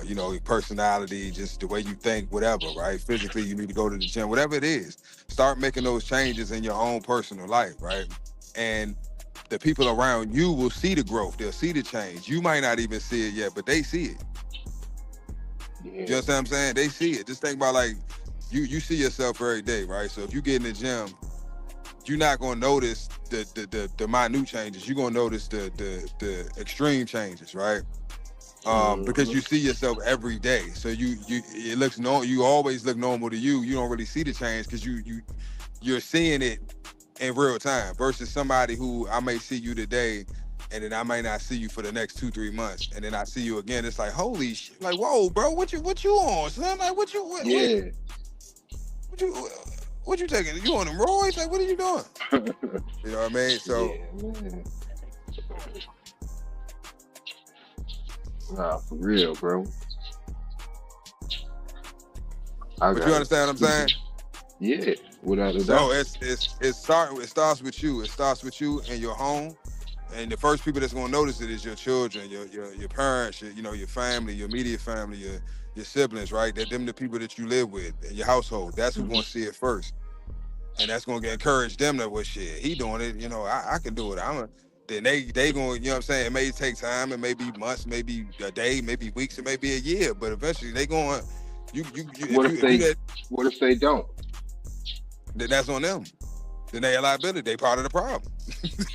Speaker 3: you know, personality, just the way you think, whatever, right? Physically, you need to go to the gym, whatever it is. Start making those changes in your own personal life, right? And the people around you will see the growth. They'll see the change. You might not even see it yet, but they see it.
Speaker 2: Yeah.
Speaker 3: You understand what I'm saying? They see it. Just think about like, you see yourself every day, right? So if you get in the gym, you're not gonna notice the minute changes. You're gonna notice the extreme changes, right? Because you see yourself every day. So it looks normal. You always look normal to you. You don't really see the change because you're seeing it in real time versus somebody who I may see you today and then I might not see you for the next 2-3 months, and then I see you again. It's like, holy shit! Like, whoa, bro, what you on, son? Like, what you taking? You on them roids? Like, what are you doing? You know what I mean? So,
Speaker 2: man. Nah, for real, bro.
Speaker 3: But you understand what I'm saying?
Speaker 2: Yeah, without a
Speaker 3: So
Speaker 2: doubt.
Speaker 3: it starts with you. It starts with you and your home. And the first people that's gonna notice it is your children, your parents, your family, your immediate family, your siblings, right? They're them the people that you live with in your household. That's who's gonna see it first. And that's gonna encourage them that, well, shit, he doing it, I can do it. Then they gonna, you know what I'm saying? It may take time, it may be months, maybe a day, maybe weeks, it may be a year, but eventually they going,
Speaker 2: What if they don't?
Speaker 3: Then that's on them. Then they a liability. They part of the problem.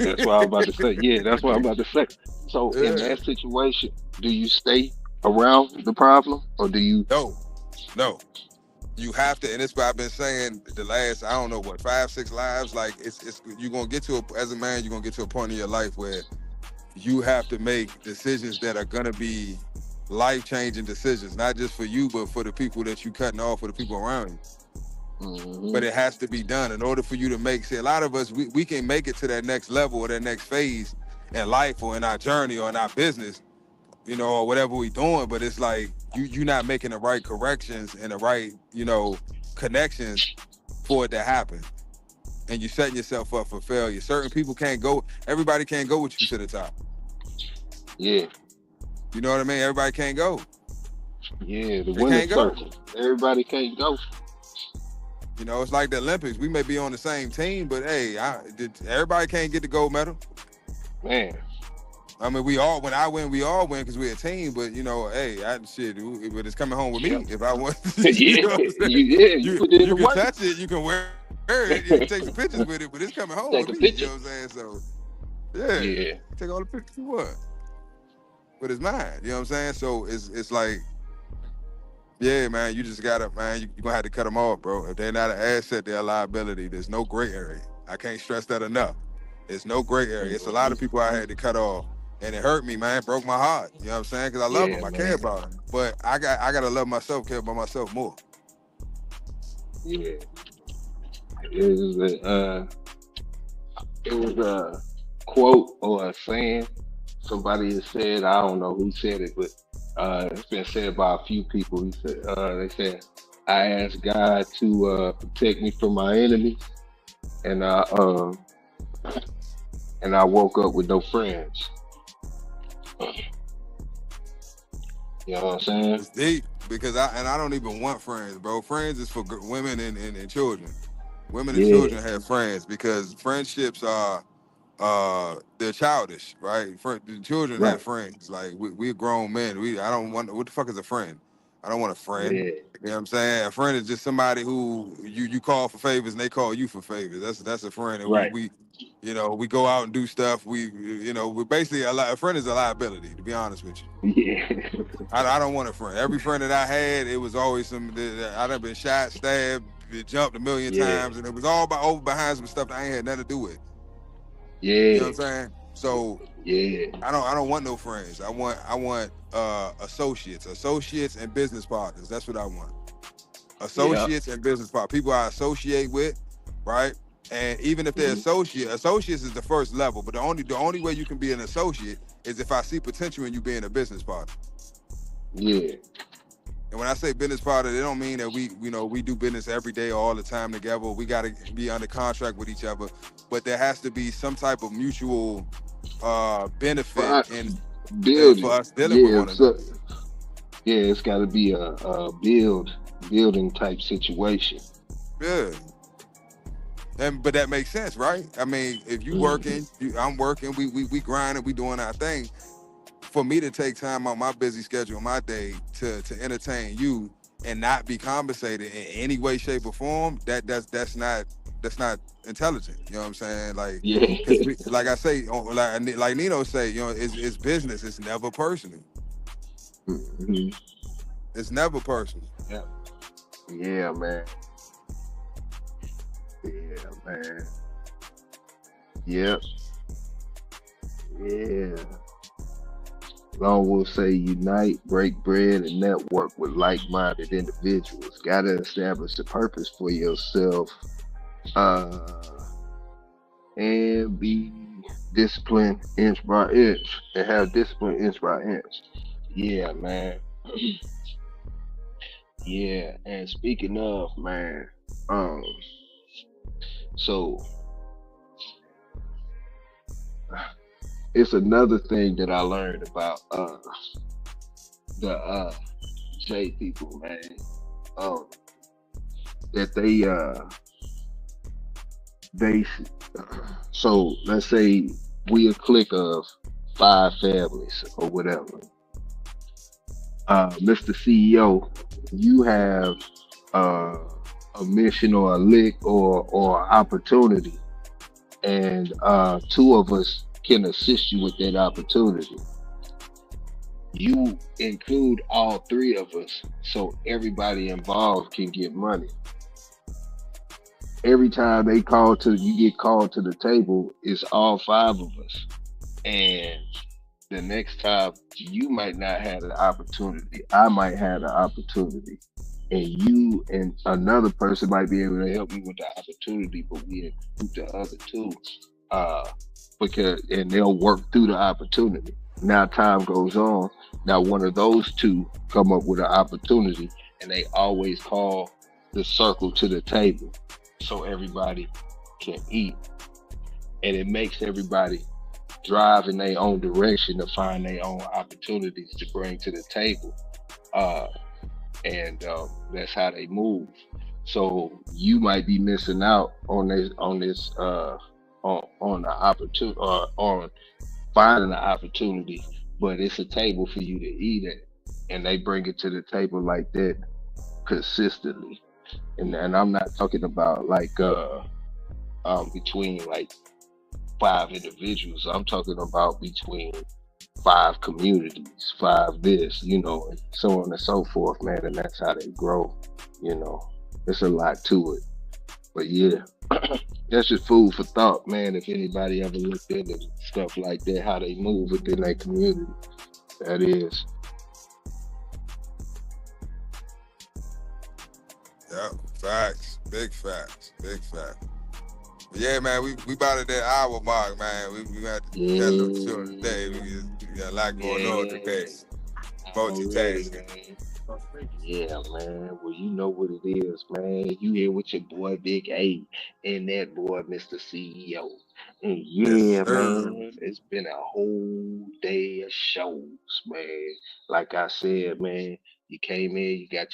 Speaker 2: That's what I'm about to say. Yeah, that's what I'm about to say. So in that situation, do you stay around the problem or do you?
Speaker 3: No. You have to, and it's what I've been saying the last, I don't know what, 5-6 lives. Like it's you're gonna get to as a man, you're gonna get to a point in your life where you have to make decisions that are gonna be life-changing decisions, not just for you, but for the people that you cutting off, for the people around you.
Speaker 2: Mm-hmm.
Speaker 3: But it has to be done in order for you to make. See, a lot of us, we can make it to that next level or that next phase in life or in our journey or in our business, or whatever we're doing. But it's like you're not making the right corrections and the right, connections for it to happen. And you're setting yourself up for failure. Certain people can't go, everybody can't go with you to the top.
Speaker 2: Yeah.
Speaker 3: You know what I mean? Everybody can't go.
Speaker 2: Yeah, the winner's circle. Everybody can't go.
Speaker 3: It's like the Olympics. We may be on the same team, but hey, everybody can't get the gold medal.
Speaker 2: Man.
Speaker 3: I mean, when I win, we all win because we're a team. But but it's coming home with me if I win.
Speaker 2: You
Speaker 3: can touch it, you can wear it, you can take some pictures with it, but it's coming home with me. You know what I'm saying? So yeah, take all the pictures you want, but it's mine. You know what I'm saying? So it's like. Yeah, man, you just gotta, man, you're gonna have to cut them off, bro. If they're not an asset, they're a liability. There's no gray area. I can't stress that enough. There's no gray area. It's a lot of people I had to cut off, and it hurt me, man. It broke my heart. You know what I'm saying? Because I love them, I care about them, but I gotta love myself, care about myself more.
Speaker 2: Yeah, it was a quote or a saying somebody has said. I don't know who said it, but. It's been said by a few people. They said, I asked God to protect me from my enemies, and I woke up with no friends. You know what I'm saying?
Speaker 3: It's deep because I don't even want friends, bro. Friends is for women and children. Women and children have friends because friendships are they're childish, right? The children have friends. Like we're grown men. I don't want. What the fuck is a friend? I don't want a friend.
Speaker 2: Yeah.
Speaker 3: You know what I'm saying? A friend is just somebody who you call for favors and they call you for favors. That's a friend. And
Speaker 2: right.
Speaker 3: we go out and do stuff. We're basically a friend is a liability. To be honest with you.
Speaker 2: Yeah.
Speaker 3: I don't want a friend. Every friend that I had, it was always I done been shot, stabbed, jumped a million times, and it was all behind some stuff that I ain't had nothing to do with.
Speaker 2: Yeah.
Speaker 3: You know what I'm saying? So I don't want no friends. I want associates and business partners. That's what I want. Associates and business partners. People I associate with, right? And even if they're associates is the first level, but the only way you can be an associate is if I see potential in you being a business partner.
Speaker 2: Yeah.
Speaker 3: And when I say business partner, it don't mean that we do business every day or all the time together. We got to be under contract with each other, but there has to be some type of mutual benefit
Speaker 4: Right.
Speaker 3: in for
Speaker 4: Building.
Speaker 3: us dealing with
Speaker 4: Yeah,
Speaker 3: one another.
Speaker 4: it's got to be a building type situation.
Speaker 3: Yeah. But that makes sense, right? I mean, if you working, I'm working, we grinding, we doing our thing. For me to take time on my busy schedule, my day to entertain you and not be compensated in any way, shape, or form, that's not intelligent. You know what I'm saying? Like,
Speaker 4: Yeah.
Speaker 3: because like I say, like Nino say, it's business. It's never personal.
Speaker 4: Mhm.
Speaker 3: It's never personal.
Speaker 4: Yeah, man. Yeah, man. Yep. Yeah. Long will say unite, break bread, and network with like-minded individuals. Gotta establish a purpose for yourself, and be disciplined inch by inch, and have discipline inch by inch. Yeah, man. Yeah, and speaking of, man, um, so it's another thing that I learned about the J people, man. Um, that they so let's say we a clique of 5 families or whatever. Mr. CEO, you have uh, a mission or a lick or opportunity, and two of us can assist you with that opportunity. You include all three of us so everybody involved can get money. Every time you get called to the table, it's all 5 of us. And the next time you might not have the opportunity, I might have the opportunity. And you and another person might be able to help me with the opportunity, but we include the other two. Uh because and they'll work through the opportunity. Now time goes on. Now one of those two come up with an opportunity and they always call the circle to the table so everybody can eat. And it makes everybody drive in their own direction to find their own opportunities to bring to the table. Uh, and That's how they move. So you might be missing out on the opportunity or on finding the opportunity, but it's a table for you to eat at, and they bring it to the table like that consistently. And I'm not talking about like between like 5 individuals. I'm talking about between 5 communities, 5 this, and so on and so forth, man. And that's how they grow, you know. It's a lot to it. But yeah, that's just food for thought, man. If anybody ever looked into stuff like that, how they move within their community, that is.
Speaker 3: Yeah, facts, big facts, big facts. But yeah, man, we about at that hour mark, man. We got to cut a little short today. We got a lot going on today. Multitasking.
Speaker 4: Man. Yeah, man. Well, you know what it is, man. You here with your boy Big A and that boy Mr. CEO. And
Speaker 3: Yes,
Speaker 4: yeah,
Speaker 3: sir.
Speaker 4: man, it's been a whole day of shows, man. Like I said, man, you came in, you got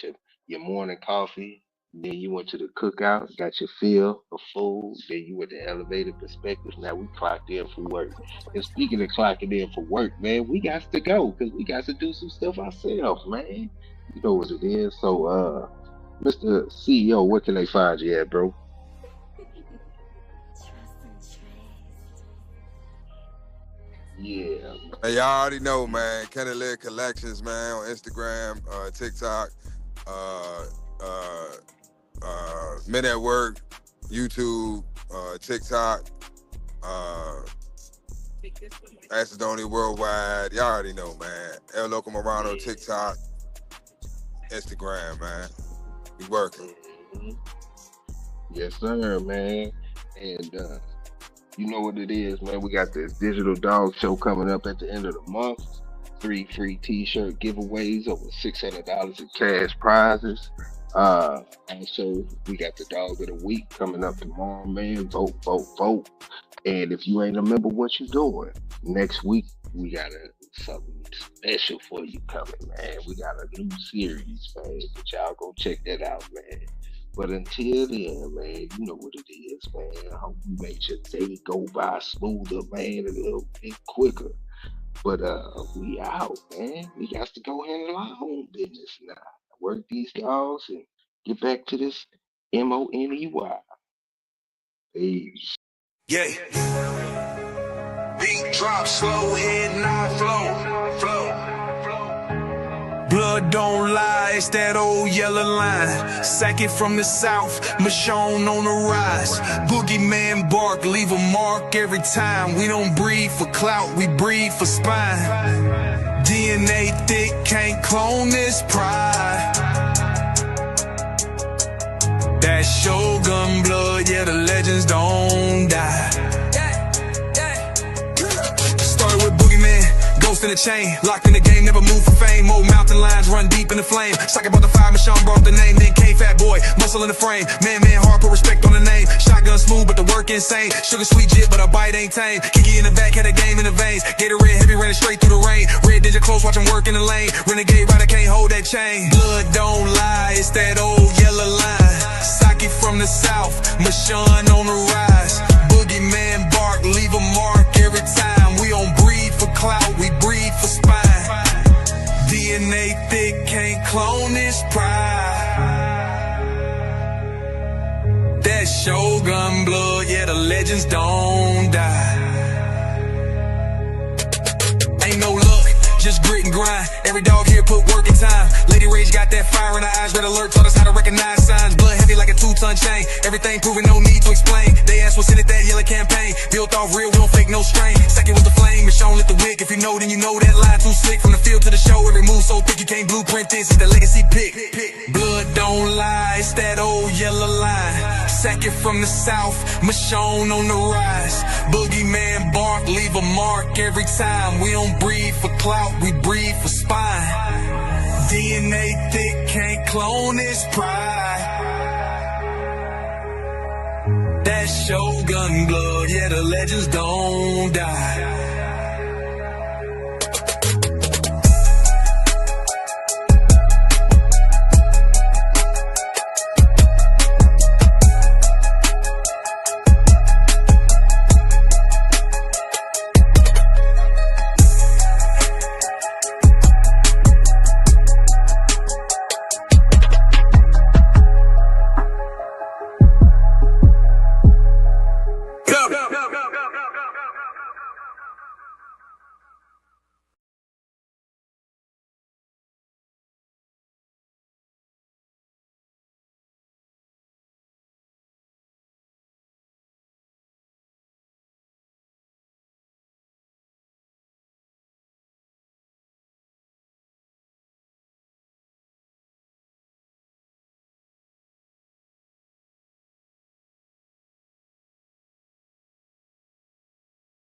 Speaker 4: your morning coffee, then you went to the cookout, got your fill of food, then you went to elevated perspectives. Now we clocked in for work. And speaking of clocking in for work, man, we got to go because we got to do some stuff ourselves, man. You know what it is. So, Mr. CEO, where can they find you at, bro? Yeah.
Speaker 3: Hey, y'all already know, man. Kenny Lid Collections, man, on Instagram, TikTok, uh, uh, Men at Work, YouTube, TikTok, Macedonia Worldwide. Y'all already know, man. El Loco Morano, TikTok, Instagram, man. We working.
Speaker 4: Mhm. Yes, sir, man. And you know what it is, man. We got this digital dog show coming up at the end of the month. 3 free t-shirt giveaways, over $600 in cash prizes. Also, we got the dog of the week coming up tomorrow, man. Vote, vote, vote. And if you ain't a member, what you doing? Next week, we got something special for you coming, man. We got a new series, man. But y'all go check that out, man. But until then, man, you know what it is, man. I hope you make your day go by smoother, man, a little bit quicker. But we out, man. We got to go handle our own business now. Work these dogs and get back to this MONEY. Peace.
Speaker 5: Yeah. Beat drop slow, head not flow. Blood don't lie, it's that old yellow line. Sack it from the south, Michonne on the rise. Boogeyman bark, leave a mark every time. We don't breathe for clout, we breathe for spine. DNA thick, can't clone this pride. That Shogun blood, yeah, the legends don't die. Started with Boogeyman, ghost in the chain, locked in the game, never moved for fame. Old mountain lions run deep in the flame. Sock about the fire, Michonne brought the name. Then K-Fat boy, muscle in the frame. Man, hard, put respect on the name. Shotgun smooth, but the work insane. Sugar sweet jit, but a bite ain't tame. Kiki in the back, had a game in the veins. Gatorade heavy, ran it straight through the rain. Red digit close, watch him work in the lane. Renegade rider can't hold that chain. Blood don't lie, it's that old yellow line. Saki from the south, Michonne on the rise. Boogeyman bark, leave a mark every time. We don't breathe for clout, we breathe for spine. DNA thick, can't clone this pride. That Shogun blood, yeah, the legends don't die. Ain't no luck, just grit and grind. Every dog here put work in time. Lady Rage got that fire in her eyes. Red alert taught us how to recognize signs. Blood heavy like a 2-ton chain. Everything proven, no need to explain. They asked what's in it, that yellow campaign. Built off real, we don't fake no strain. Second with the flame, Michonne lit the wick. If you know, then you know that line too slick. From the field to the show, every move so thick you can't blueprint this. It's the legacy pick. Blood don't lie, it's that old yellow line. Second from the south, Michonne on the rise. Boogeyman bark, leave a mark every time. We don't breathe for clout, we breathe for spine. DNA thick, can't clone this pride. That Shogun blood, yeah, the legends don't die.